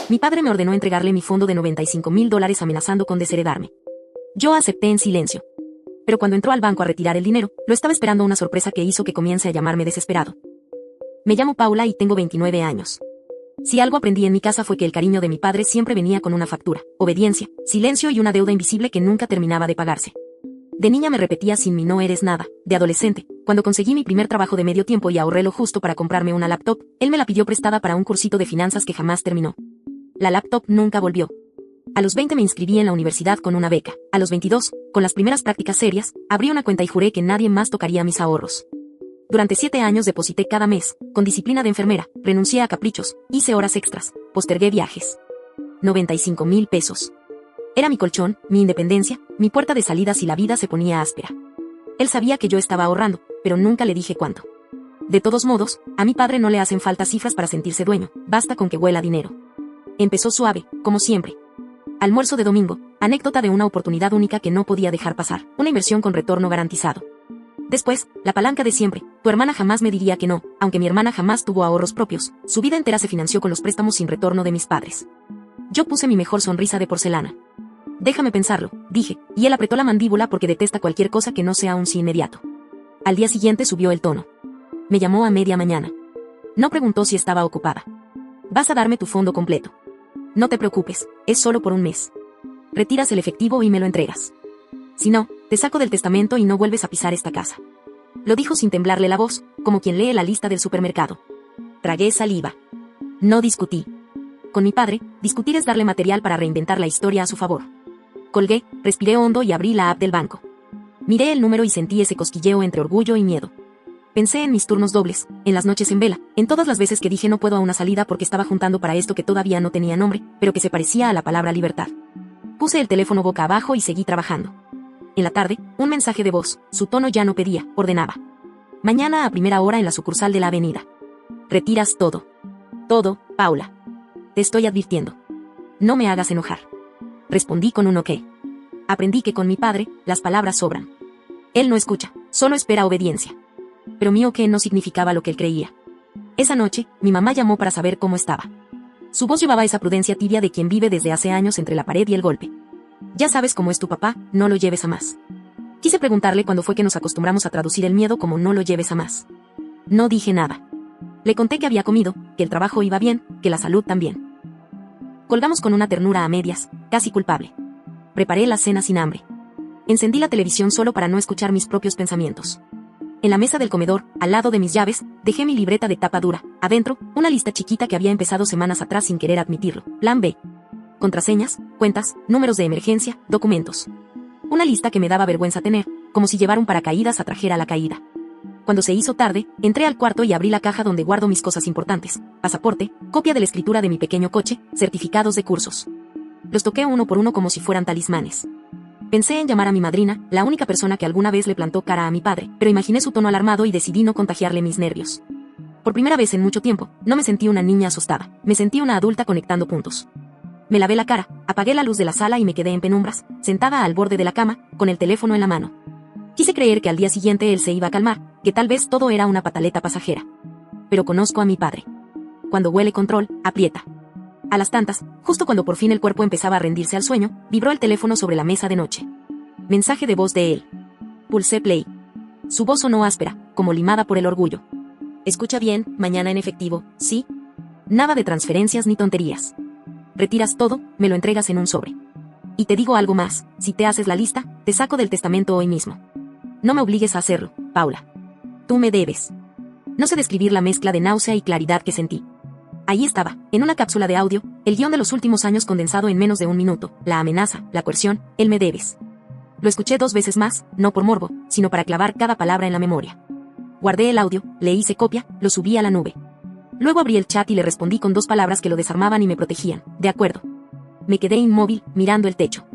Mi padre me ordenó entregarle mi fondo de $95,000 amenazando con desheredarme. Yo acepté en silencio. Pero cuando entró al banco a retirar el dinero, lo estaba esperando una sorpresa que hizo que comience a llamarme desesperado. Me llamo Paula y tengo 29 años. Si algo aprendí en mi casa fue que el cariño de mi padre siempre venía con una factura, obediencia, silencio y una deuda invisible que nunca terminaba de pagarse. De niña me repetía sin mí no eres nada. De adolescente, cuando conseguí mi primer trabajo de medio tiempo y ahorré lo justo para comprarme una laptop, él me la pidió prestada para un cursito de finanzas que jamás terminó. La laptop nunca volvió. A los 20 me inscribí en la universidad con una beca. A los 22, con las primeras prácticas serias, abrí una cuenta y juré que nadie más tocaría mis ahorros. Durante 7 años deposité cada mes, con disciplina de enfermera, renuncié a caprichos, hice horas extras, postergué viajes. 95,000 pesos. Era mi colchón, mi independencia, mi puerta de salida si la vida se ponía áspera. Él sabía que yo estaba ahorrando, pero nunca le dije cuánto. De todos modos, a mi padre no le hacen falta cifras para sentirse dueño, basta con que huela dinero. Empezó suave, como siempre. Almuerzo de domingo, anécdota de una oportunidad única que no podía dejar pasar, una inversión con retorno garantizado. Después, la palanca de siempre, tu hermana jamás me diría que no, aunque mi hermana jamás tuvo ahorros propios, su vida entera se financió con los préstamos sin retorno de mis padres. Yo puse mi mejor sonrisa de porcelana. Déjame pensarlo, dije, y él apretó la mandíbula porque detesta cualquier cosa que no sea un sí inmediato. Al día siguiente subió el tono. Me llamó a media mañana. No preguntó si estaba ocupada. Vas a darme tu fondo completo. No te preocupes, es solo por un mes. Retiras el efectivo y me lo entregas. Si no, te saco del testamento y no vuelves a pisar esta casa. Lo dijo sin temblarle la voz, como quien lee la lista del supermercado. Tragué saliva. No discutí. Con mi padre, discutir es darle material para reinventar la historia a su favor. Colgué, respiré hondo y abrí la app del banco. Miré el número y sentí ese cosquilleo entre orgullo y miedo. Pensé en mis turnos dobles, en las noches en vela, en todas las veces que dije no puedo a una salida porque estaba juntando para esto que todavía no tenía nombre, pero que se parecía a la palabra libertad. Puse el teléfono boca abajo y seguí trabajando. En la tarde, un mensaje de voz, su tono ya no pedía, ordenaba. Mañana a primera hora en la sucursal de la avenida. Retiras todo. Todo, Paula. Te estoy advirtiendo. No me hagas enojar. Respondí con un ok. Aprendí que con mi padre, las palabras sobran. Él no escucha, solo espera obediencia. Pero mi ok no significaba lo que él creía. Esa noche, mi mamá llamó para saber cómo estaba. Su voz llevaba esa prudencia tibia de quien vive desde hace años entre la pared y el golpe. Ya sabes cómo es tu papá, no lo lleves a más. Quise preguntarle cuándo fue que nos acostumbramos a traducir el miedo como no lo lleves a más. No dije nada. Le conté que había comido, que el trabajo iba bien, que la salud también. Colgamos con una ternura a medias, casi culpable. Preparé la cena sin hambre. Encendí la televisión solo para no escuchar mis propios pensamientos. En la mesa del comedor, al lado de mis llaves, dejé mi libreta de tapa dura. Adentro, una lista chiquita que había empezado semanas atrás sin querer admitirlo. Plan B. Contraseñas, cuentas, números de emergencia, documentos. Una lista que me daba vergüenza tener, como si llevar un paracaídas atrajera la caída. Cuando se hizo tarde, entré al cuarto y abrí la caja donde guardo mis cosas importantes. Pasaporte, copia de la escritura de mi pequeño coche, certificados de cursos. Los toqué uno por uno como si fueran talismanes. Pensé en llamar a mi madrina, la única persona que alguna vez le plantó cara a mi padre, pero imaginé su tono alarmado y decidí no contagiarle mis nervios. Por primera vez en mucho tiempo, no me sentí una niña asustada, me sentí una adulta conectando puntos. Me lavé la cara, apagué la luz de la sala y me quedé en penumbras, sentada al borde de la cama, con el teléfono en la mano. Quise creer que al día siguiente él se iba a calmar, que tal vez todo era una pataleta pasajera. Pero conozco a mi padre. Cuando huele control, aprieta. A las tantas, justo cuando por fin el cuerpo empezaba a rendirse al sueño, vibró el teléfono sobre la mesa de noche. Mensaje de voz de él. Pulsé play. Su voz sonó áspera, como limada por el orgullo. Escucha bien, mañana en efectivo, ¿sí? Nada de transferencias ni tonterías. Retiras todo, me lo entregas en un sobre. Y te digo algo más, si te haces la lista, te saco del testamento hoy mismo. No me obligues a hacerlo, Paula. Tú me debes. No sé describir la mezcla de náusea y claridad que sentí. Ahí estaba, en una cápsula de audio, el guión de los últimos años condensado en menos de un minuto, la amenaza, la coerción, el me debes. Lo escuché 2 veces más, no por morbo, sino para clavar cada palabra en la memoria. Guardé el audio, le hice copia, lo subí a la nube. Luego abrí el chat y le respondí con 2 palabras que lo desarmaban y me protegían, de acuerdo. Me quedé inmóvil, mirando el techo.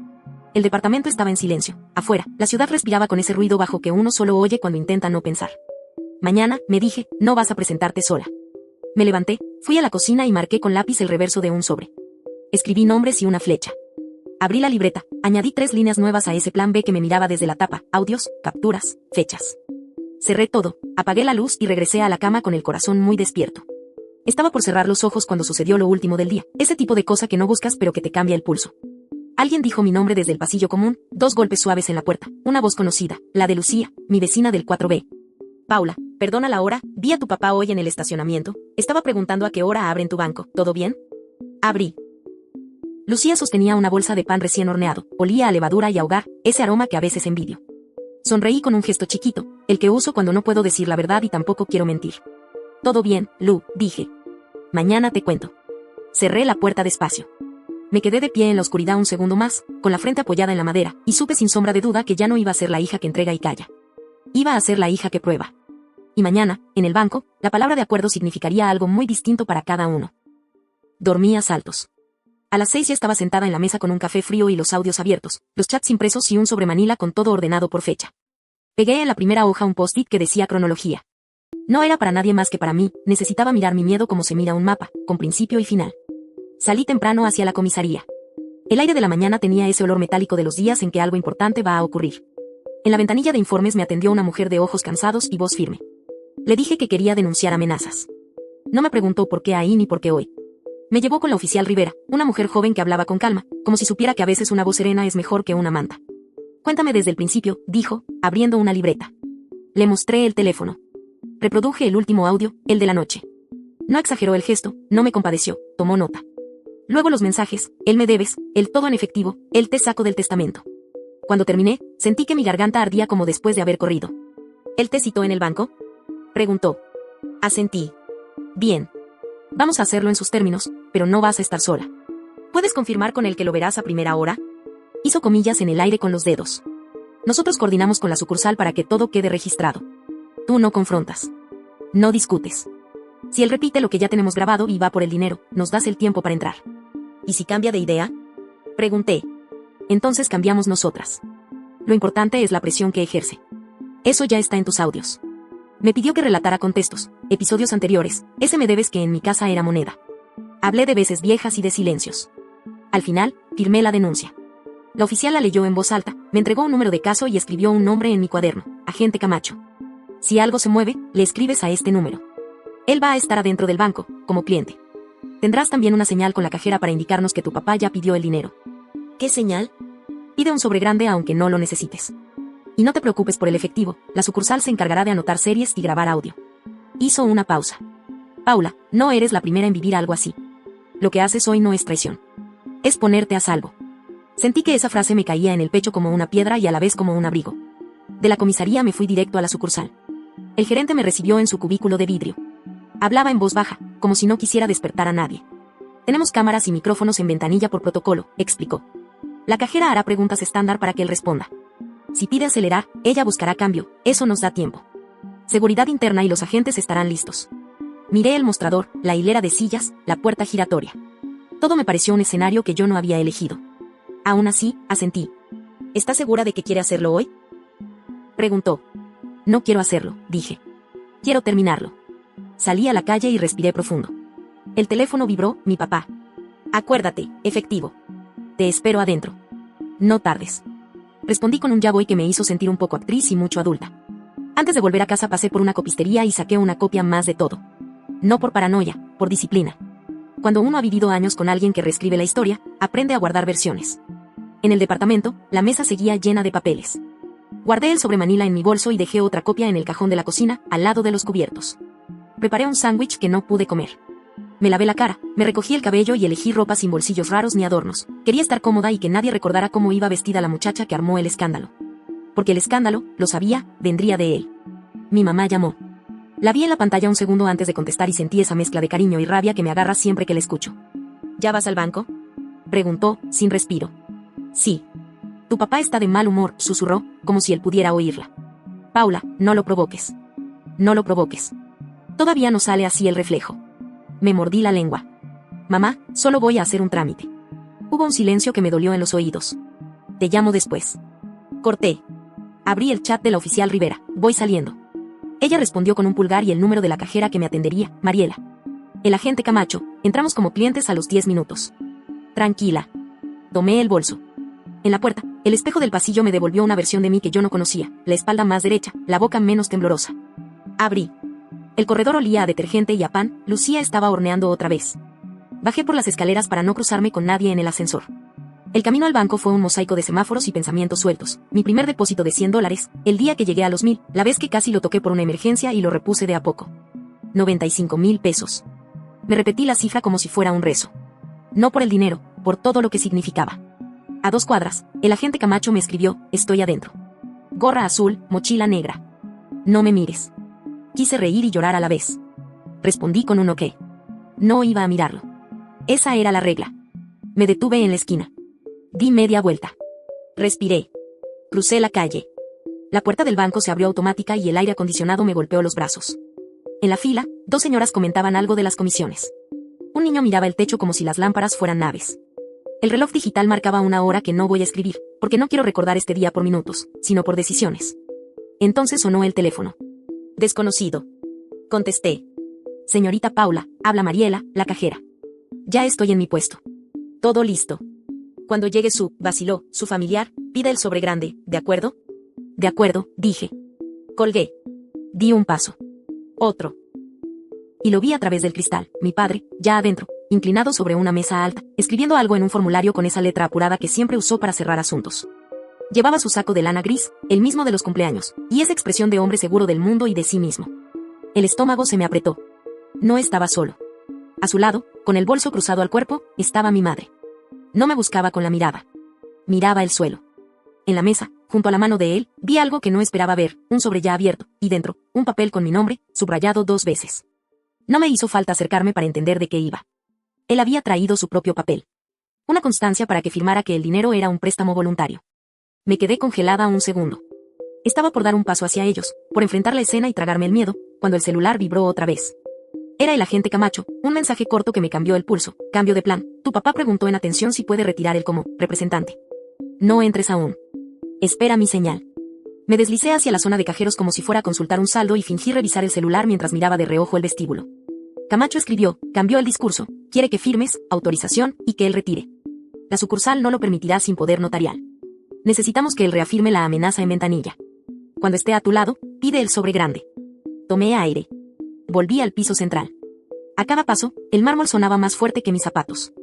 El departamento estaba en silencio. Afuera, la ciudad respiraba con ese ruido bajo que uno solo oye cuando intenta no pensar. Mañana, me dije, no vas a presentarte sola. Me levanté, fui a la cocina y marqué con lápiz el reverso de un sobre. Escribí nombres y una flecha. Abrí la libreta, añadí 3 líneas nuevas a ese plan B que me miraba desde la tapa, audios, capturas, fechas. Cerré todo, apagué la luz y regresé a la cama con el corazón muy despierto. Estaba por cerrar los ojos cuando sucedió lo último del día, ese tipo de cosa que no buscas pero que te cambia el pulso. Alguien dijo mi nombre desde el pasillo común, 2 golpes suaves en la puerta, una voz conocida, la de Lucía, mi vecina del 4B. Paula, perdona la hora, vi a tu papá hoy en el estacionamiento, estaba preguntando a qué hora abren tu banco, ¿todo bien? Abrí. Lucía sostenía una bolsa de pan recién horneado, olía a levadura y a hogar, ese aroma que a veces envidio. Sonreí con un gesto chiquito, el que uso cuando no puedo decir la verdad y tampoco quiero mentir. Todo bien, Lu, dije. Mañana te cuento. Cerré la puerta despacio. Me quedé de pie en la oscuridad un segundo más, con la frente apoyada en la madera, y supe sin sombra de duda que ya no iba a ser la hija que entrega y calla. Iba a ser la hija que prueba. Y mañana, en el banco, la palabra de acuerdo significaría algo muy distinto para cada uno. Dormí a saltos. A las 6 ya estaba sentada en la mesa con un café frío y los audios abiertos, los chats impresos y un sobre manila con todo ordenado por fecha. Pegué en la primera hoja un post-it que decía cronología. No era para nadie más que para mí, necesitaba mirar mi miedo como se mira un mapa, con principio y final. Salí temprano hacia la comisaría. El aire de la mañana tenía ese olor metálico de los días en que algo importante va a ocurrir. En la ventanilla de informes me atendió una mujer de ojos cansados y voz firme. Le dije que quería denunciar amenazas. No me preguntó por qué ahí ni por qué hoy. Me llevó con la oficial Rivera, una mujer joven que hablaba con calma, como si supiera que a veces una voz serena es mejor que una manta. Cuéntame desde el principio, dijo, abriendo una libreta. Le mostré el teléfono. Reproduje el último audio, el de la noche. No exageró el gesto, no me compadeció, tomó nota. Luego los mensajes, el me debes, el todo en efectivo, el te saco del testamento. Cuando terminé, sentí que mi garganta ardía como después de haber corrido. ¿Él te citó en el banco? Preguntó. Asentí. Bien. Vamos a hacerlo en sus términos, pero no vas a estar sola. ¿Puedes confirmar con él que lo verás a primera hora? Hizo comillas en el aire con los dedos. Nosotros coordinamos con la sucursal para que todo quede registrado. Tú no confrontas. No discutes. Si él repite lo que ya tenemos grabado y va por el dinero, nos das el tiempo para entrar. ¿Y si cambia de idea? Pregunté. Entonces cambiamos nosotras. Lo importante es la presión que ejerce. Eso ya está en tus audios. Me pidió que relatara contextos, episodios anteriores, ese me debes que en mi casa era moneda. Hablé de veces viejas y de silencios. Al final, firmé la denuncia. La oficial la leyó en voz alta, me entregó un número de caso y escribió un nombre en mi cuaderno, Agente Camacho. Si algo se mueve, le escribes a este número. Él va a estar adentro del banco, como cliente. Tendrás también una señal con la cajera para indicarnos que tu papá ya pidió el dinero. ¿Qué señal? Pide un sobre grande aunque no lo necesites. Y no te preocupes por el efectivo, la sucursal se encargará de anotar series y grabar audio. Hizo una pausa. Paula, no eres la primera en vivir algo así. Lo que haces hoy no es traición. Es ponerte a salvo. Sentí que esa frase me caía en el pecho como una piedra y a la vez como un abrigo. De la comisaría me fui directo a la sucursal. El gerente me recibió en su cubículo de vidrio. Hablaba en voz baja, como si no quisiera despertar a nadie. Tenemos cámaras y micrófonos en ventanilla por protocolo, explicó. La cajera hará preguntas estándar para que él responda. Si pide acelerar, ella buscará cambio, eso nos da tiempo. Seguridad interna y los agentes estarán listos. Miré el mostrador, la hilera de sillas, la puerta giratoria. Todo me pareció un escenario que yo no había elegido. Aún así, asentí. ¿Estás segura de que quiere hacerlo hoy? Preguntó. No quiero hacerlo, dije. Quiero terminarlo. Salí a la calle y respiré profundo. El teléfono vibró, mi papá. Acuérdate, efectivo. Te espero adentro. No tardes. Respondí con un ya voy que me hizo sentir un poco actriz y mucho adulta. Antes de volver a casa pasé por una copistería y saqué una copia más de todo. No por paranoia, por disciplina. Cuando uno ha vivido años con alguien que reescribe la historia, aprende a guardar versiones. En el departamento, la mesa seguía llena de papeles. Guardé el sobre manila en mi bolso y dejé otra copia en el cajón de la cocina, al lado de los cubiertos. Preparé un sándwich que no pude comer. Me lavé la cara, me recogí el cabello y elegí ropa sin bolsillos raros ni adornos. Quería estar cómoda y que nadie recordara cómo iba vestida la muchacha que armó el escándalo. Porque el escándalo, lo sabía, vendría de él. Mi mamá llamó. La vi en la pantalla un segundo antes de contestar y sentí esa mezcla de cariño y rabia que me agarra siempre que la escucho. ¿Ya vas al banco? Preguntó, sin respiro. Sí. Tu papá está de mal humor, susurró, como si él pudiera oírla. Paula, no lo provoques. No lo provoques. Todavía no sale así el reflejo. Me mordí la lengua. Mamá, solo voy a hacer un trámite. Hubo un silencio que me dolió en los oídos. Te llamo después. Corté. Abrí el chat de la oficial Rivera. Voy saliendo. Ella respondió con un pulgar y el número de la cajera que me atendería, Mariela. El agente Camacho. Entramos como clientes a los 10 minutos. Tranquila. Tomé el bolso. En la puerta, el espejo del pasillo me devolvió una versión de mí que yo no conocía, la espalda más derecha, la boca menos temblorosa. Abrí. El corredor olía a detergente y a pan. Lucía estaba horneando otra vez. Bajé por las escaleras para no cruzarme con nadie en el ascensor. El camino al banco fue un mosaico de semáforos y pensamientos sueltos. Mi primer depósito de $100, el día que llegué a los 1000, la vez que casi lo toqué por una emergencia y lo repuse de a poco. 95,000 pesos. Me repetí la cifra como si fuera un rezo. No por el dinero, por todo lo que significaba. A 2 cuadras, el agente Camacho me escribió: estoy adentro. Gorra azul, mochila negra. No me mires. Quise reír y llorar a la vez. Respondí con un ok. No iba a mirarlo. Esa era la regla. Me detuve en la esquina. Di media vuelta. Respiré. Crucé la calle. La puerta del banco se abrió automática y el aire acondicionado me golpeó los brazos. En la fila, 2 señoras comentaban algo de las comisiones. Un niño miraba el techo como si las lámparas fueran naves. El reloj digital marcaba una hora que no voy a escribir, porque no quiero recordar este día por minutos, sino por decisiones. Entonces sonó el teléfono. Desconocido. Contesté. Señorita Paula, habla Mariela, la cajera. Ya estoy en mi puesto. Todo listo. Cuando llegue vaciló, su familiar, pida el sobre grande, ¿de acuerdo? De acuerdo, dije. Colgué. Di un paso. Otro. Y lo vi a través del cristal, mi padre, ya adentro, inclinado sobre una mesa alta, escribiendo algo en un formulario con esa letra apurada que siempre usó para cerrar asuntos. Llevaba su saco de lana gris, el mismo de los cumpleaños, y esa expresión de hombre seguro del mundo y de sí mismo. El estómago se me apretó. No estaba solo. A su lado, con el bolso cruzado al cuerpo, estaba mi madre. No me buscaba con la mirada. Miraba el suelo. En la mesa, junto a la mano de él, vi algo que no esperaba ver, un sobre ya abierto, y dentro, un papel con mi nombre, subrayado 2 veces. No me hizo falta acercarme para entender de qué iba. Él había traído su propio papel. Una constancia para que firmara que el dinero era un préstamo voluntario. Me quedé congelada un segundo. Estaba por dar un paso hacia ellos, por enfrentar la escena y tragarme el miedo, cuando el celular vibró otra vez. Era el agente Camacho, un mensaje corto que me cambió el pulso. Cambio de plan. Tu papá preguntó en atención si puede retirar él como representante. No entres aún. Espera mi señal. Me deslicé hacia la zona de cajeros como si fuera a consultar un saldo y fingí revisar el celular mientras miraba de reojo el vestíbulo. Camacho escribió, cambió el discurso, quiere que firmes, autorización, y que él retire. La sucursal no lo permitirá sin poder notarial. Necesitamos que él reafirme la amenaza en ventanilla. Cuando esté a tu lado, pide el sobre grande. Tomé aire. Volví al piso central. A cada paso, el mármol sonaba más fuerte que mis zapatos.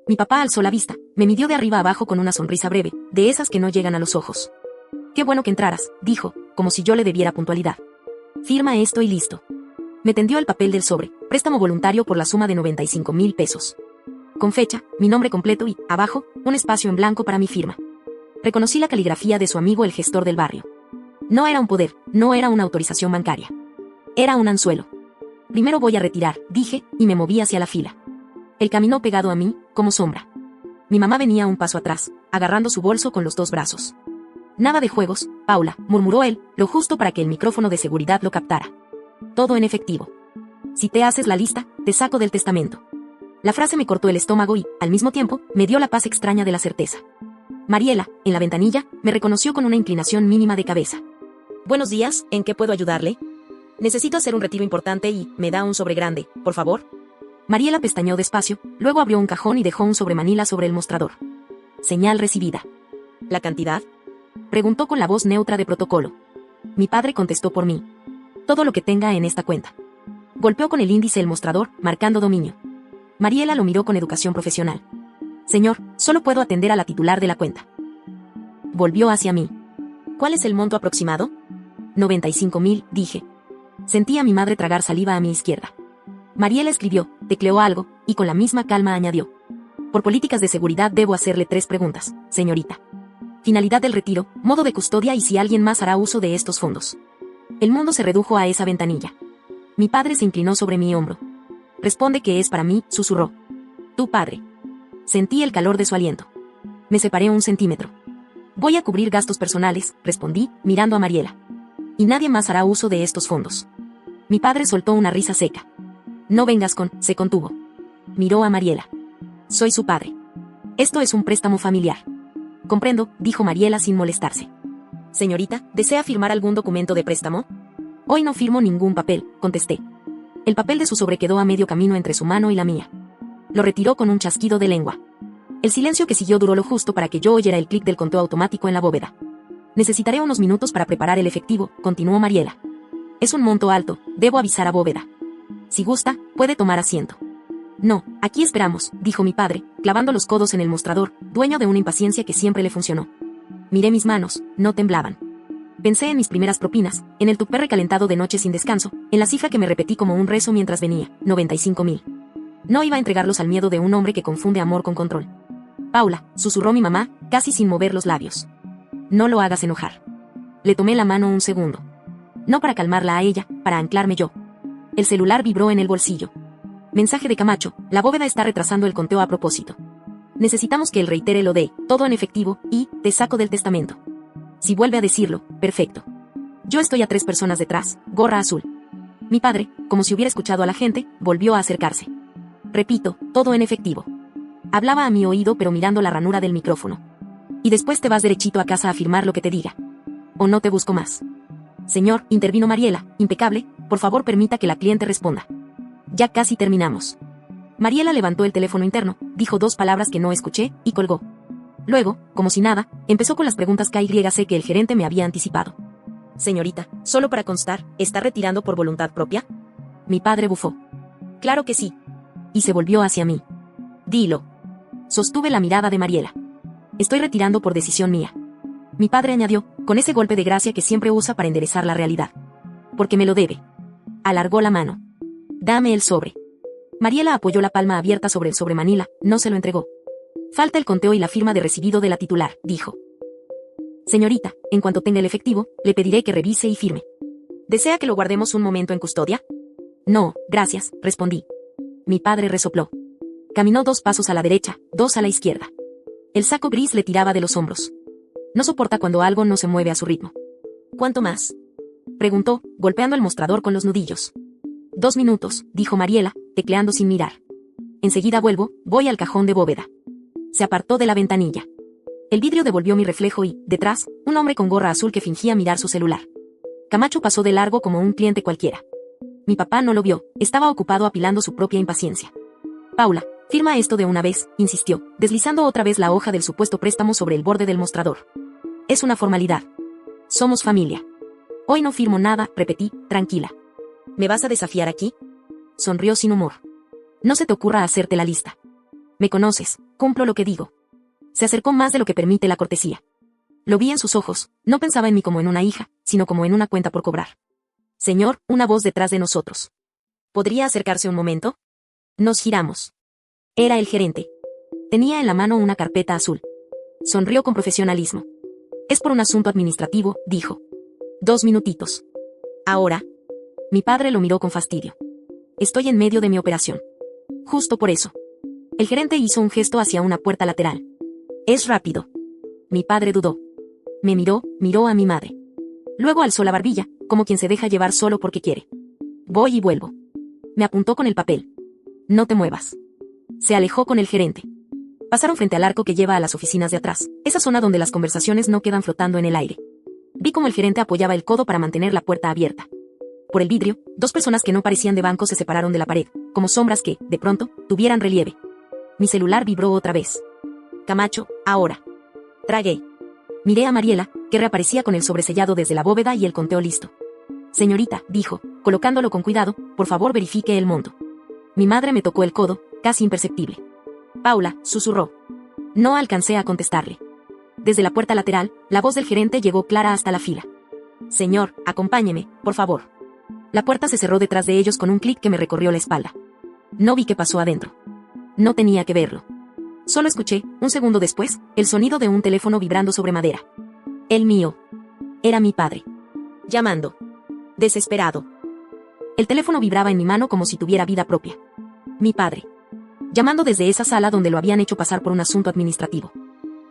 Mi papá alzó la vista, me midió de arriba abajo con una sonrisa breve, de esas que no llegan a los ojos. Qué bueno que entraras, dijo, como si yo le debiera puntualidad. Firma esto y listo. Me tendió el papel del sobre, préstamo voluntario por la suma de 95,000 pesos. Con fecha, mi nombre completo y, abajo, un espacio en blanco para mi firma. Reconocí la caligrafía de su amigo el gestor del barrio. No era un poder, no era una autorización bancaria. Era un anzuelo. Primero voy a retirar, dije, y me moví hacia la fila. Él caminó pegado a mí, como sombra. Mi mamá venía un paso atrás, agarrando su bolso con los 2 brazos. Nada de juegos, Paula, murmuró él, lo justo para que el micrófono de seguridad lo captara. Todo en efectivo. Si te haces la lista, te saco del testamento. La frase me cortó el estómago y, al mismo tiempo, me dio la paz extraña de la certeza. Mariela, en la ventanilla, me reconoció con una inclinación mínima de cabeza. Buenos días, ¿en qué puedo ayudarle? Necesito hacer un retiro importante y, ¿me da un sobre grande, por favor? Mariela pestañeó despacio, luego abrió un cajón y dejó un sobre manila sobre el mostrador. Señal recibida. ¿La cantidad? Preguntó con la voz neutra de protocolo. Mi padre contestó por mí. Todo lo que tenga en esta cuenta. Golpeó con el índice el mostrador, marcando dominio. Mariela lo miró con educación profesional. Señor, solo puedo atender a la titular de la cuenta. Volvió hacia mí. ¿Cuál es el monto aproximado? 95,000, dije. Sentí a mi madre tragar saliva a mi izquierda. Mariela escribió, tecleó algo, y con la misma calma añadió. Por políticas de seguridad debo hacerle 3 preguntas, señorita. Finalidad del retiro, modo de custodia y si alguien más hará uso de estos fondos. El mundo se redujo a esa ventanilla. Mi padre se inclinó sobre mi hombro. Responde que es para mí, susurró. Tu padre. Sentí el calor de su aliento. Me separé 1 centímetro. Voy a cubrir gastos personales, respondí, mirando a Mariela. Y nadie más hará uso de estos fondos. Mi padre soltó una risa seca. No vengas con, se contuvo. Miró a Mariela. Soy su padre. Esto es un préstamo familiar. Comprendo, dijo Mariela sin molestarse. Señorita, ¿desea firmar algún documento de préstamo? Hoy no firmo ningún papel, contesté. El papel de su sobre quedó a medio camino entre su mano y la mía. Lo retiró con un chasquido de lengua. El silencio que siguió duró lo justo para que yo oyera el clic del conteo automático en la bóveda. Necesitaré unos minutos para preparar el efectivo, continuó Mariela. Es un monto alto, debo avisar a Bóveda. Si gusta, puede tomar asiento. No, aquí esperamos, dijo mi padre, clavando los codos en el mostrador, dueño de una impaciencia que siempre le funcionó. Miré mis manos, no temblaban. Pensé en mis primeras propinas, en el tupé recalentado de noche sin descanso, en la cifra que me repetí como un rezo mientras venía, 95,000. No iba a entregarlos al miedo de un hombre que confunde amor con control. Paula, susurró mi mamá, casi sin mover los labios. No lo hagas enojar. Le tomé la mano un segundo. No para calmarla a ella, para anclarme yo. El celular vibró en el bolsillo. Mensaje de Camacho, la Bóveda está retrasando el conteo a propósito. Necesitamos que él reitere lo de, todo en efectivo, y, te saco del testamento. Si vuelve a decirlo, perfecto. Yo estoy a 3 personas detrás, gorra azul. Mi padre, como si hubiera escuchado a la gente, volvió a acercarse. Repito, todo en efectivo. Hablaba a mi oído pero mirando la ranura del micrófono. Y después te vas derechito a casa a firmar lo que te diga. O no te busco más. Señor, intervino Mariela, impecable, por favor permita que la cliente responda. Ya casi terminamos. Mariela levantó el teléfono interno, dijo 2 palabras que no escuché, y colgó. Luego, como si nada, empezó con las preguntas KYC que el gerente me había anticipado. Señorita, solo para constar, ¿está retirando por voluntad propia? Mi padre bufó. Claro que sí. Y se volvió hacia mí. Dilo. Sostuve la mirada de Mariela. Estoy retirando por decisión mía. Mi padre añadió, con ese golpe de gracia que siempre usa para enderezar la realidad. Porque me lo debe. Alargó la mano. Dame el sobre. Mariela apoyó la palma abierta sobre el sobremanila, no se lo entregó. Falta el conteo y la firma de recibido de la titular, dijo. Señorita, en cuanto tenga el efectivo, le pediré que revise y firme. ¿Desea que lo guardemos un momento en custodia? No, gracias, respondí. Mi padre resopló. Caminó 2 pasos a la derecha, 2 a la izquierda. El saco gris le tiraba de los hombros. No soporta cuando algo no se mueve a su ritmo. ¿Cuánto más? Preguntó, golpeando el mostrador con los nudillos. 2 minutos, dijo Mariela, tecleando sin mirar. Enseguida vuelvo, voy al cajón de Bóveda. Se apartó de la ventanilla. El vidrio devolvió mi reflejo y, detrás, un hombre con gorra azul que fingía mirar su celular. Camacho pasó de largo como un cliente cualquiera. Mi papá no lo vio, estaba ocupado apilando su propia impaciencia. Paula, firma esto de una vez, insistió, deslizando otra vez la hoja del supuesto préstamo sobre el borde del mostrador. Es una formalidad. Somos familia. Hoy no firmo nada, repetí, tranquila. ¿Me vas a desafiar aquí? Sonrió sin humor. No se te ocurra hacerte la lista. Me conoces, cumplo lo que digo. Se acercó más de lo que permite la cortesía. Lo vi en sus ojos, no pensaba en mí como en una hija, sino como en una cuenta por cobrar. Señor, una voz detrás de nosotros. ¿Podría acercarse un momento? Nos giramos. Era el gerente. Tenía en la mano una carpeta azul. Sonrió con profesionalismo. Es por un asunto administrativo, dijo. 2 minutitos. Ahora. Mi padre lo miró con fastidio. Estoy en medio de mi operación. Justo por eso. El gerente hizo un gesto hacia una puerta lateral. Es rápido. Mi padre dudó. Me miró a mi madre. Luego alzó la barbilla, como quien se deja llevar solo porque quiere. Voy y vuelvo. Me apuntó con el papel. No te muevas. Se alejó con el gerente. Pasaron frente al arco que lleva a las oficinas de atrás, esa zona donde las conversaciones no quedan flotando en el aire. Vi como el gerente apoyaba el codo para mantener la puerta abierta. Por el vidrio, 2 personas que no parecían de banco se separaron de la pared, como sombras que, de pronto, tuvieran relieve. Mi celular vibró otra vez. Camacho, ahora. Tragué. Miré a Mariela, que reaparecía con el sobresellado desde la bóveda y el conteo listo. Señorita, dijo, colocándolo con cuidado, por favor verifique el monto. Mi madre me tocó el codo, casi imperceptible. Paula, susurró. No alcancé a contestarle. Desde la puerta lateral, la voz del gerente llegó clara hasta la fila. Señor, acompáñeme, por favor. La puerta se cerró detrás de ellos con un clic que me recorrió la espalda. No vi qué pasó adentro. No tenía que verlo. Solo escuché, un segundo después, el sonido de un teléfono vibrando sobre madera. El mío. Era mi padre. Llamando. Desesperado. El teléfono vibraba en mi mano como si tuviera vida propia. Mi padre. Llamando desde esa sala donde lo habían hecho pasar por un asunto administrativo.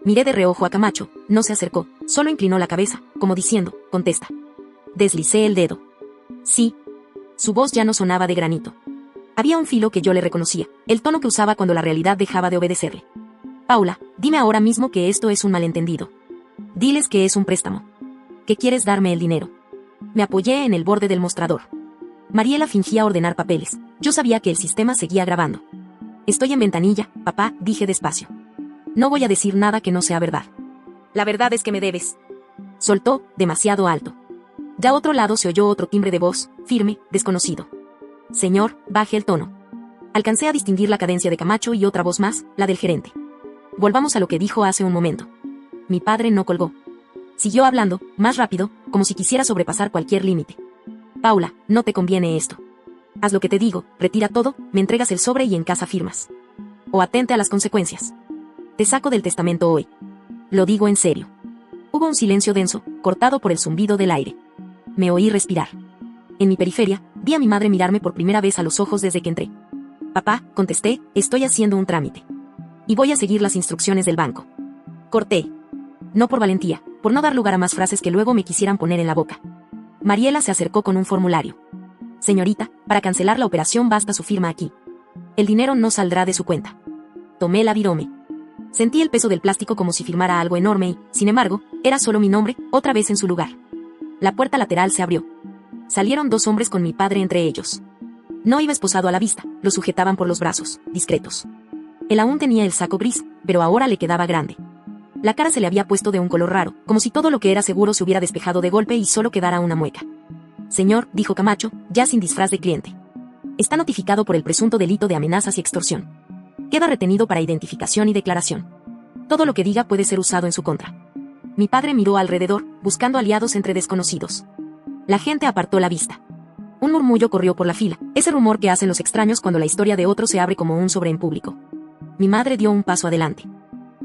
Miré de reojo a Camacho, no se acercó, solo inclinó la cabeza, como diciendo, contesta. Deslicé el dedo. Sí. Su voz ya no sonaba de granito. Había un filo que yo le reconocía, el tono que usaba cuando la realidad dejaba de obedecerle. Paula, dime ahora mismo que esto es un malentendido. Diles que es un préstamo. Que quieres darme el dinero. Me apoyé en el borde del mostrador. Mariela fingía ordenar papeles, yo sabía que el sistema seguía grabando. Estoy en ventanilla, papá, dije despacio. No voy a decir nada que no sea verdad. La verdad es que me debes. Soltó, demasiado alto. Ya a otro lado se oyó otro timbre de voz, firme, desconocido. Señor, baje el tono. Alcancé a distinguir la cadencia de Camacho y otra voz más, la del gerente. Volvamos a lo que dijo hace un momento. Mi padre no colgó. Siguió hablando, más rápido, como si quisiera sobrepasar cualquier límite. Paula, no te conviene esto. Haz lo que te digo, retira todo, me entregas el sobre y en casa firmas. O atente a las consecuencias. Te saco del testamento hoy. Lo digo en serio. Hubo un silencio denso, cortado por el zumbido del aire. Me oí respirar. En mi periferia, vi a mi madre mirarme por primera vez a los ojos desde que entré. Papá, contesté, estoy haciendo un trámite. Y voy a seguir las instrucciones del banco. Corté. No por valentía, por no dar lugar a más frases que luego me quisieran poner en la boca. Mariela se acercó con un formulario. Señorita, para cancelar la operación basta su firma aquí. El dinero no saldrá de su cuenta. Tomé la virome. Sentí el peso del plástico como si firmara algo enorme y, sin embargo, era solo mi nombre, otra vez en su lugar. La puerta lateral se abrió. Salieron 2 hombres con mi padre entre ellos. No iba esposado a la vista, lo sujetaban por los brazos, discretos. Él aún tenía el saco gris, pero ahora le quedaba grande. La cara se le había puesto de un color raro, como si todo lo que era seguro se hubiera despejado de golpe y solo quedara una mueca. Señor, dijo Camacho, ya sin disfraz de cliente. Está notificado por el presunto delito de amenazas y extorsión. Queda retenido para identificación y declaración. Todo lo que diga puede ser usado en su contra. Mi padre miró alrededor, buscando aliados entre desconocidos. La gente apartó la vista. Un murmullo corrió por la fila, ese rumor que hacen los extraños cuando la historia de otro se abre como un sobre en público. Mi madre dio un paso adelante.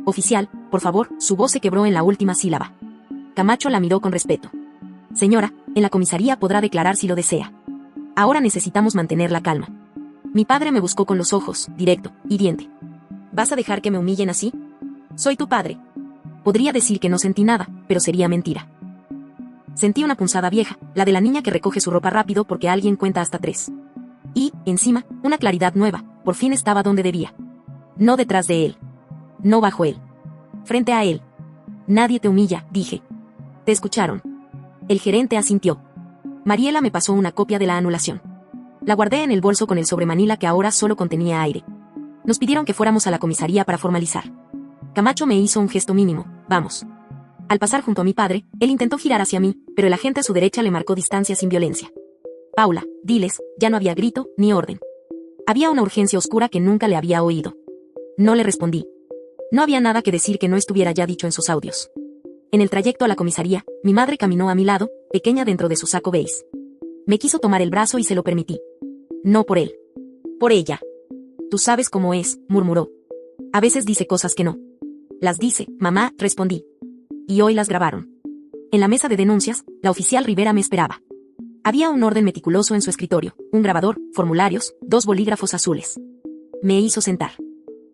Oficial, por favor, su voz se quebró en la última sílaba. Camacho la miró con respeto. Señora, en la comisaría podrá declarar si lo desea. Ahora necesitamos mantener la calma. Mi padre me buscó con los ojos, directo, hiriente. ¿Vas a dejar que me humillen así? Soy tu padre. Podría decir que no sentí nada, pero sería mentira. Sentí una punzada vieja, la de la niña que recoge su ropa rápido porque alguien cuenta hasta 3. Y, encima, una claridad nueva, por fin estaba donde debía. No detrás de él. No bajo él. Frente a él. Nadie te humilla, dije. Te escucharon. El gerente asintió. Mariela me pasó una copia de la anulación. La guardé en el bolso con el sobremanila que ahora solo contenía aire. Nos pidieron que fuéramos a la comisaría para formalizar. Camacho me hizo un gesto mínimo, vamos. Al pasar junto a mi padre, él intentó girar hacia mí, pero el agente a su derecha le marcó distancia sin violencia. Paula, diles, ya no había grito, ni orden. Había una urgencia oscura que nunca le había oído. No le respondí. No había nada que decir que no estuviera ya dicho en sus audios. En el trayecto a la comisaría, mi madre caminó a mi lado, pequeña dentro de su saco beige. Me quiso tomar el brazo y se lo permití. No por él. Por ella. Tú sabes cómo es, murmuró. A veces dice cosas que no. Las dice, mamá, respondí. Y hoy las grabaron. En la mesa de denuncias, la oficial Rivera me esperaba. Había un orden meticuloso en su escritorio, un grabador, formularios, 2 bolígrafos azules. Me hizo sentar.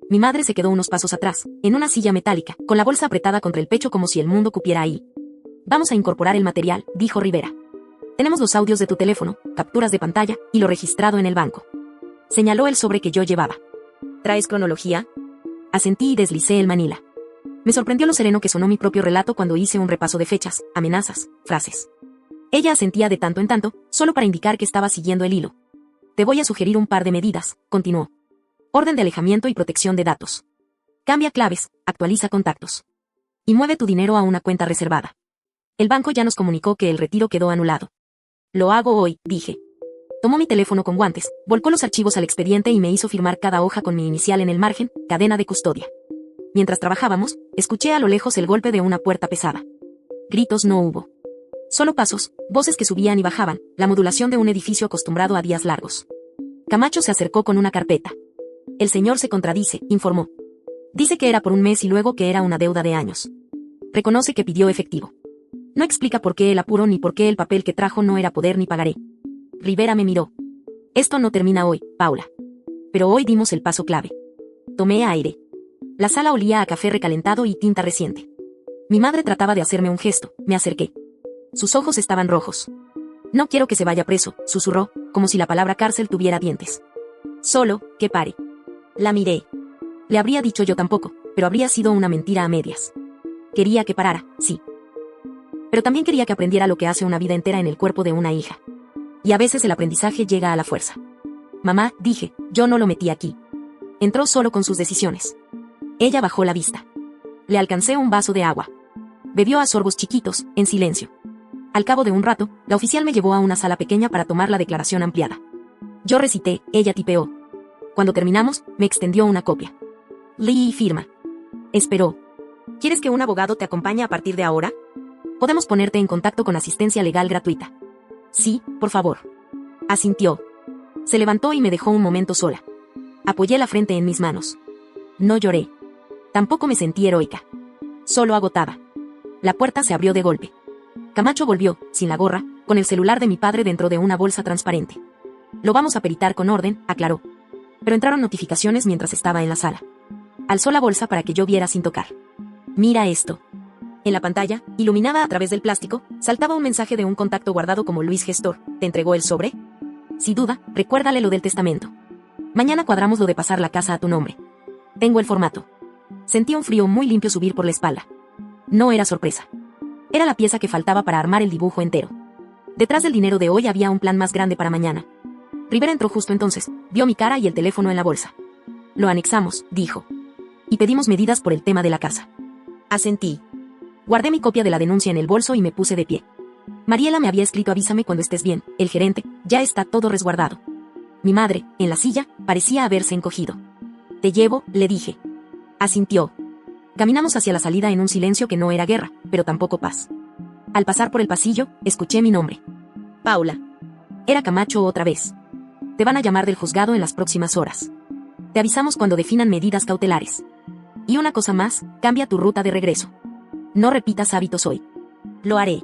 Mi madre se quedó unos pasos atrás, en una silla metálica, con la bolsa apretada contra el pecho como si el mundo cupiera ahí. Vamos a incorporar el material, dijo Rivera. Tenemos los audios de tu teléfono, capturas de pantalla, y lo registrado en el banco. Señaló el sobre que yo llevaba. ¿Traes cronología? Asentí y deslicé el manila. Me sorprendió lo sereno que sonó mi propio relato cuando hice un repaso de fechas, amenazas, frases. Ella asentía de tanto en tanto, solo para indicar que estaba siguiendo el hilo. Te voy a sugerir un par de medidas, continuó. Orden de alejamiento y protección de datos. Cambia claves, actualiza contactos. Y mueve tu dinero a una cuenta reservada. El banco ya nos comunicó que el retiro quedó anulado. Lo hago hoy, dije. Tomó mi teléfono con guantes, volcó los archivos al expediente y me hizo firmar cada hoja con mi inicial en el margen, cadena de custodia. Mientras trabajábamos, escuché a lo lejos el golpe de una puerta pesada. Gritos no hubo. Solo pasos, voces que subían y bajaban, la modulación de un edificio acostumbrado a días largos. Camacho se acercó con una carpeta. El señor se contradice, informó. Dice que era por un mes y luego que era una deuda de años. Reconoce que pidió efectivo. No explica por qué el apuro ni por qué el papel que trajo no era poder ni pagaré. Rivera me miró. Esto no termina hoy, Paula. Pero hoy dimos el paso clave. Tomé aire. La sala olía a café recalentado y tinta reciente. Mi madre trataba de hacerme un gesto, me acerqué. Sus ojos estaban rojos. No quiero que se vaya preso, susurró, como si la palabra cárcel tuviera dientes. Solo, que pare. La miré. Le habría dicho yo tampoco, pero habría sido una mentira a medias. Quería que parara, sí. Pero también quería que aprendiera lo que hace una vida entera en el cuerpo de una hija. Y a veces el aprendizaje llega a la fuerza. Mamá, dije, yo no lo metí aquí. Entró solo con sus decisiones. Ella bajó la vista. Le alcancé un vaso de agua. Bebió a sorbos chiquitos, en silencio. Al cabo de un rato, la oficial me llevó a una sala pequeña para tomar la declaración ampliada. Yo recité, ella tipeó. Cuando terminamos, me extendió una copia. Leí y firma. Esperó. ¿Quieres que un abogado te acompañe a partir de ahora? Podemos ponerte en contacto con asistencia legal gratuita. Sí, por favor. Asintió. Se levantó y me dejó un momento sola. Apoyé la frente en mis manos. No lloré. Tampoco me sentí heroica. Solo agotada. La puerta se abrió de golpe. Camacho volvió, sin la gorra, con el celular de mi padre dentro de una bolsa transparente. Lo vamos a peritar con orden, aclaró. Pero entraron notificaciones mientras estaba en la sala. Alzó la bolsa para que yo viera sin tocar. Mira esto. En la pantalla, iluminada a través del plástico, saltaba un mensaje de un contacto guardado como Luis Gestor. ¿Te entregó el sobre? Sin duda, recuérdale lo del testamento. Mañana cuadramos lo de pasar la casa a tu nombre. Tengo el formato. Sentí un frío muy limpio subir por la espalda. No era sorpresa. Era la pieza que faltaba para armar el dibujo entero. Detrás del dinero de hoy había un plan más grande para mañana. Rivera entró justo entonces, vio mi cara y el teléfono en la bolsa. Lo anexamos, dijo. Y pedimos medidas por el tema de la casa. Asentí. Guardé mi copia de la denuncia en el bolso y me puse de pie. Mariela me había escrito avísame cuando estés bien, el gerente, ya está todo resguardado. Mi madre, en la silla, parecía haberse encogido. Te llevo, le dije. Asintió. Caminamos hacia la salida en un silencio que no era guerra, pero tampoco paz. Al pasar por el pasillo, escuché mi nombre. Paula. Era Camacho otra vez. Te van a llamar del juzgado en las próximas horas. Te avisamos cuando definan medidas cautelares. Y una cosa más, cambia tu ruta de regreso. No repitas hábitos hoy. Lo haré.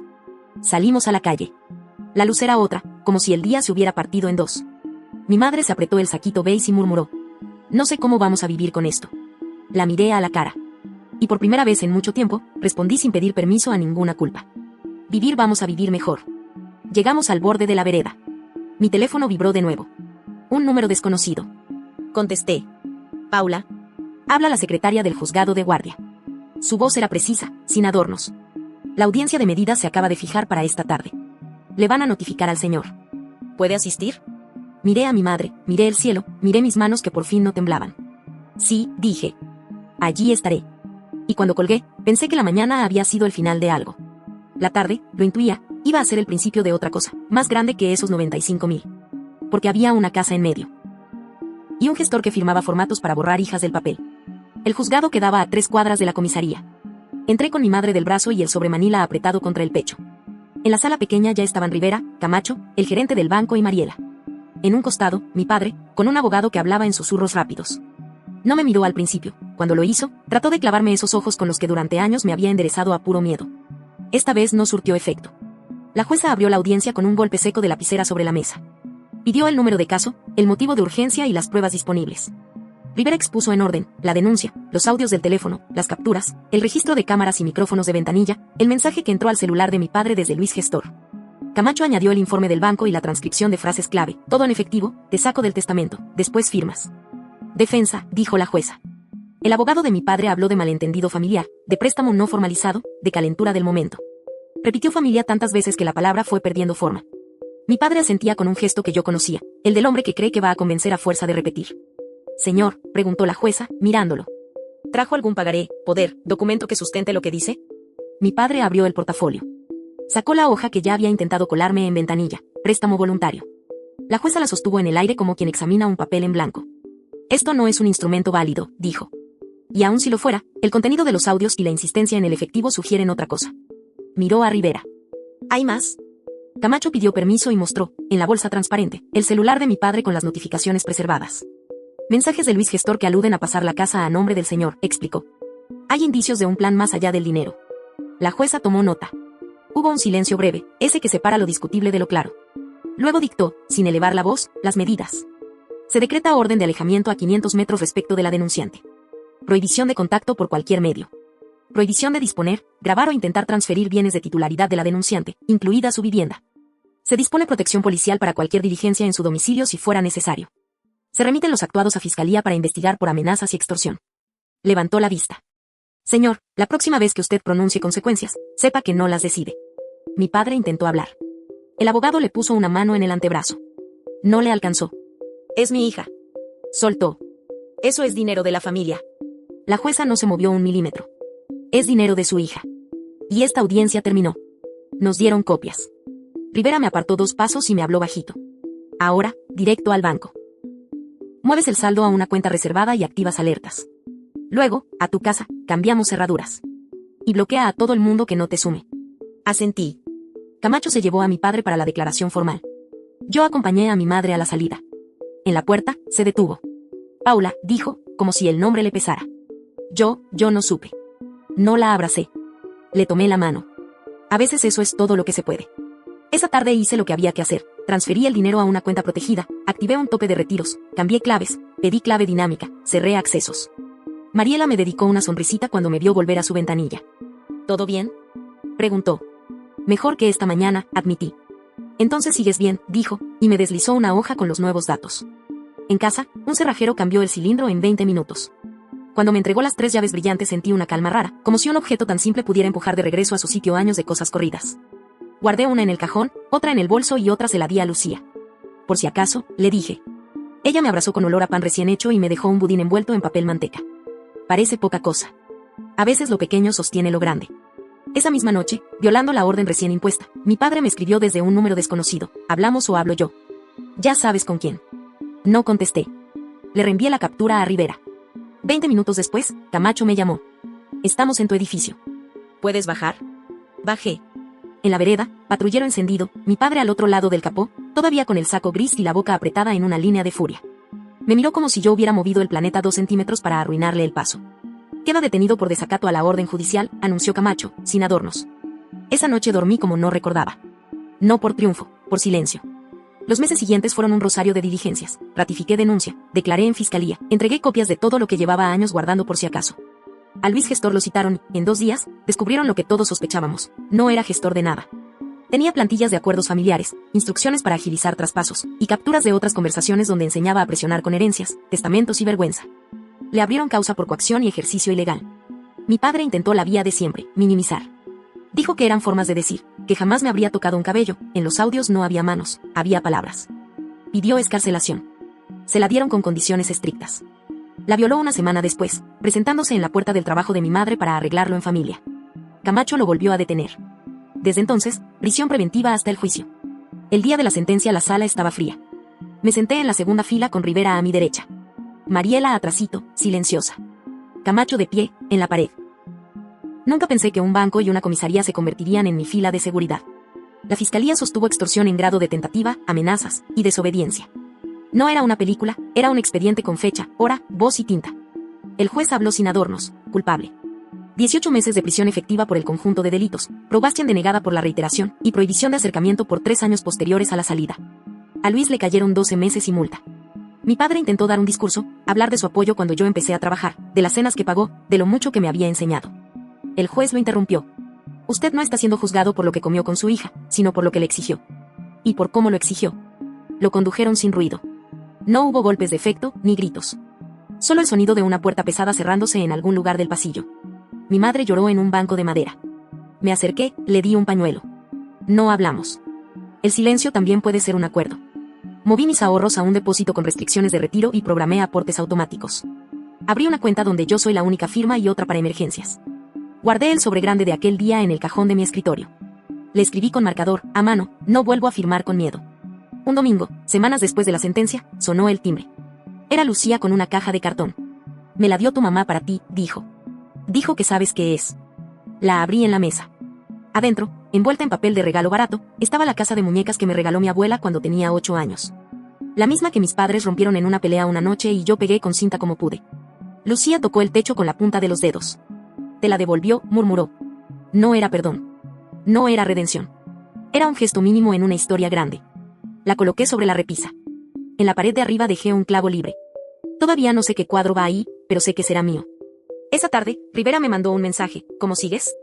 Salimos a la calle. La luz era otra, como si el día se hubiera partido en dos. Mi madre se apretó el saquito beige y murmuró. No sé cómo vamos a vivir con esto. La miré a la cara. Y por primera vez en mucho tiempo, respondí sin pedir permiso a ninguna culpa. Vivir vamos a vivir mejor. Llegamos al borde de la vereda. Mi teléfono vibró de nuevo. Un número desconocido. Contesté. Paula. Habla la secretaria del juzgado de guardia. Su voz era precisa, sin adornos. La audiencia de medidas se acaba de fijar para esta tarde. Le van a notificar al señor. ¿Puede asistir? Miré a mi madre, miré el cielo, miré mis manos que por fin no temblaban. Sí, dije. Allí estaré. Y cuando colgué, pensé que la mañana había sido el final de algo. La tarde, lo intuía, iba a ser el principio de otra cosa, más grande que esos 95,000. Porque había una casa en medio. Y un gestor que firmaba formatos para borrar hijas del papel. El juzgado quedaba a 3 cuadras de la comisaría. Entré con mi madre del brazo y el sobremanila apretado contra el pecho. En la sala pequeña ya estaban Rivera, Camacho, el gerente del banco y Mariela. En un costado, mi padre, con un abogado que hablaba en susurros rápidos. No me miró al principio. Cuando lo hizo, trató de clavarme esos ojos con los que durante años me había enderezado a puro miedo. Esta vez no surtió efecto. La jueza abrió la audiencia con un golpe seco de lapicera sobre la mesa. Pidió el número de caso, el motivo de urgencia y las pruebas disponibles. Rivera expuso en orden, la denuncia, los audios del teléfono, las capturas, el registro de cámaras y micrófonos de ventanilla, el mensaje que entró al celular de mi padre desde Luis Gestor. Camacho añadió el informe del banco y la transcripción de frases clave, todo en efectivo, te saco del testamento, después firmas. Defensa, dijo la jueza. El abogado de mi padre habló de malentendido familiar, de préstamo no formalizado, de calentura del momento. Repitió familia tantas veces que la palabra fue perdiendo forma. Mi padre asentía con un gesto que yo conocía, el del hombre que cree que va a convencer a fuerza de repetir. Señor, preguntó la jueza, mirándolo. ¿Trajo algún pagaré, poder, documento que sustente lo que dice? Mi padre abrió el portafolio. Sacó la hoja que ya había intentado colarme en ventanilla, préstamo voluntario. La jueza la sostuvo en el aire como quien examina un papel en blanco. Esto no es un instrumento válido, dijo. Y aun si lo fuera, el contenido de los audios y la insistencia en el efectivo sugieren otra cosa. Miró a Rivera. ¿Hay más? Camacho pidió permiso y mostró, en la bolsa transparente, el celular de mi padre con las notificaciones preservadas. Mensajes de Luis Gestor que aluden a pasar la casa a nombre del señor, explicó. Hay indicios de un plan más allá del dinero. La jueza tomó nota. Hubo un silencio breve, ese que separa lo discutible de lo claro. Luego dictó, sin elevar la voz, las medidas. Se decreta orden de alejamiento a 500 metros respecto de la denunciante. Prohibición de contacto por cualquier medio. Prohibición de disponer, grabar o intentar transferir bienes de titularidad de la denunciante, incluida su vivienda. Se dispone protección policial para cualquier diligencia en su domicilio si fuera necesario. Se remiten los actuados a Fiscalía para investigar por amenazas y extorsión. Levantó la vista. Señor, la próxima vez que usted pronuncie consecuencias, sepa que no las decide. Mi padre intentó hablar. El abogado le puso una mano en el antebrazo. No le alcanzó. Es mi hija. Soltó. Eso es dinero de la familia. La jueza no se movió un milímetro. Es dinero de su hija. Y esta audiencia terminó. Nos dieron copias. Rivera me apartó 2 pasos y me habló bajito. Ahora, directo al banco. Mueves el saldo a una cuenta reservada y activas alertas. Luego, a tu casa, cambiamos cerraduras. Y bloquea a todo el mundo que no te sume. Asentí. Camacho se llevó a mi padre para la declaración formal. Yo acompañé a mi madre a la salida. En la puerta, se detuvo. Paula, dijo, como si el nombre le pesara. Yo no supe. No la abracé. Le tomé la mano. A veces eso es todo lo que se puede. Esa tarde hice lo que había que hacer. Transferí el dinero a una cuenta protegida, activé un tope de retiros, cambié claves, pedí clave dinámica, cerré accesos. Mariela me dedicó una sonrisita cuando me vio volver a su ventanilla. ¿Todo bien?, preguntó. Mejor que esta mañana, admití. Entonces sigues bien, dijo, y me deslizó una hoja con los nuevos datos. En casa, un cerrajero cambió el cilindro en 20 minutos. Cuando me entregó las 3 llaves brillantes sentí una calma rara, como si un objeto tan simple pudiera empujar de regreso a su sitio años de cosas corridas. Guardé una en el cajón, otra en el bolso y otra se la di a Lucía. Por si acaso, le dije. Ella me abrazó con olor a pan recién hecho y me dejó un budín envuelto en papel manteca. Parece poca cosa. A veces lo pequeño sostiene lo grande. Esa misma noche, violando la orden recién impuesta, mi padre me escribió desde un número desconocido. ¿Hablamos o hablo yo? Ya sabes con quién. No contesté. Le reenvié la captura a Rivera. 20 minutos después, Camacho me llamó. Estamos en tu edificio. ¿Puedes bajar? Bajé. En la vereda, patrullero encendido, mi padre al otro lado del capó, todavía con el saco gris y la boca apretada en una línea de furia. Me miró como si yo hubiera movido el planeta 2 centímetros para arruinarle el paso. Queda detenido por desacato a la orden judicial, anunció Camacho, sin adornos. Esa noche dormí como no recordaba. No por triunfo, por silencio. Los meses siguientes fueron un rosario de diligencias. Ratifiqué denuncia, declaré en fiscalía, entregué copias de todo lo que llevaba años guardando por si acaso. A Luis gestor lo citaron y, en 2 días, descubrieron lo que todos sospechábamos. No era gestor de nada. Tenía plantillas de acuerdos familiares, instrucciones para agilizar traspasos, y capturas de otras conversaciones donde enseñaba a presionar con herencias, testamentos y vergüenza. Le abrieron causa por coacción y ejercicio ilegal. Mi padre intentó la vía de siempre, minimizar. Dijo que eran formas de decir, que jamás me habría tocado un cabello, en los audios no había manos, había palabras. Pidió excarcelación. Se la dieron con condiciones estrictas. La violó una semana después, presentándose en la puerta del trabajo de mi madre para arreglarlo en familia. Camacho lo volvió a detener. Desde entonces, prisión preventiva hasta el juicio. El día de la sentencia la sala estaba fría. Me senté en la segunda fila con Rivera a mi derecha. Mariela atrasito, silenciosa. Camacho de pie, en la pared. Nunca pensé que un banco y una comisaría se convertirían en mi fila de seguridad. La fiscalía sostuvo extorsión en grado de tentativa, amenazas y desobediencia. No era una película, era un expediente con fecha, hora, voz y tinta. El juez habló sin adornos, culpable. 18 meses de prisión efectiva por el conjunto de delitos, probación denegada por la reiteración y prohibición de acercamiento por 3 años posteriores a la salida. A Luis le cayeron 12 meses y multa. Mi padre intentó dar un discurso, hablar de su apoyo cuando yo empecé a trabajar, de las cenas que pagó, de lo mucho que me había enseñado. El juez lo interrumpió. Usted no está siendo juzgado por lo que comió con su hija, sino por lo que le exigió. ¿Y por cómo lo exigió? Lo condujeron sin ruido. No hubo golpes de efecto, ni gritos. Solo el sonido de una puerta pesada cerrándose en algún lugar del pasillo. Mi madre lloró en un banco de madera. Me acerqué, le di un pañuelo. No hablamos. El silencio también puede ser un acuerdo. Moví mis ahorros a un depósito con restricciones de retiro y programé aportes automáticos. Abrí una cuenta donde yo soy la única firma y otra para emergencias. Guardé el sobre grande de aquel día en el cajón de mi escritorio. Le escribí con marcador, a mano, no vuelvo a firmar con miedo. Un domingo, semanas después de la sentencia, sonó el timbre. Era Lucía con una caja de cartón. Me la dio tu mamá para ti, dijo. Dijo que sabes qué es. La abrí en la mesa. Adentro, envuelta en papel de regalo barato, estaba la casa de muñecas que me regaló mi abuela cuando tenía 8 años. La misma que mis padres rompieron en una pelea una noche y yo pegué con cinta como pude. Lucía tocó el techo con la punta de los dedos. Te la devolvió, murmuró. No era perdón. No era redención. Era un gesto mínimo en una historia grande. La coloqué sobre la repisa. En la pared de arriba dejé un clavo libre. Todavía no sé qué cuadro va ahí, pero sé que será mío. Esa tarde, Rivera me mandó un mensaje. ¿Cómo sigues?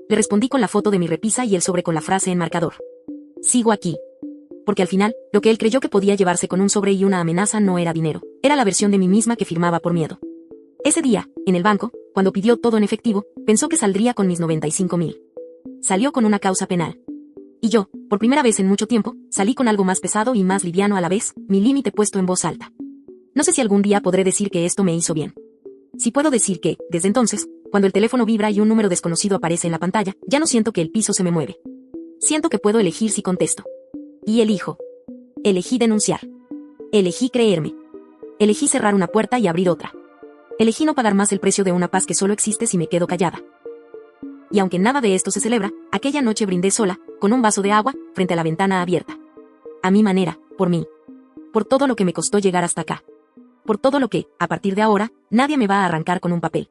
Le respondí con la foto de mi repisa y el sobre con la frase en marcador. Sigo aquí. Porque al final, lo que él creyó que podía llevarse con un sobre y una amenaza no era dinero. Era la versión de mí misma que firmaba por miedo. Ese día, en el banco, cuando pidió todo en efectivo, pensó que saldría con mis 95,000. Salió con una causa penal. Y yo, por primera vez en mucho tiempo, salí con algo más pesado y más liviano a la vez, mi límite puesto en voz alta. No sé si algún día podré decir que esto me hizo bien. Sí puedo decir que, desde entonces, cuando el teléfono vibra y un número desconocido aparece en la pantalla, ya no siento que el piso se me mueve. Siento que puedo elegir si contesto. Y elijo. Elegí denunciar. Elegí creerme. Elegí cerrar una puerta y abrir otra. Elegí no pagar más el precio de una paz que solo existe si me quedo callada. Y aunque nada de esto se celebra, aquella noche brindé sola, con un vaso de agua, frente a la ventana abierta. A mi manera, por mí. Por todo lo que me costó llegar hasta acá. Por todo lo que, a partir de ahora, nadie me va a arrancar con un papel.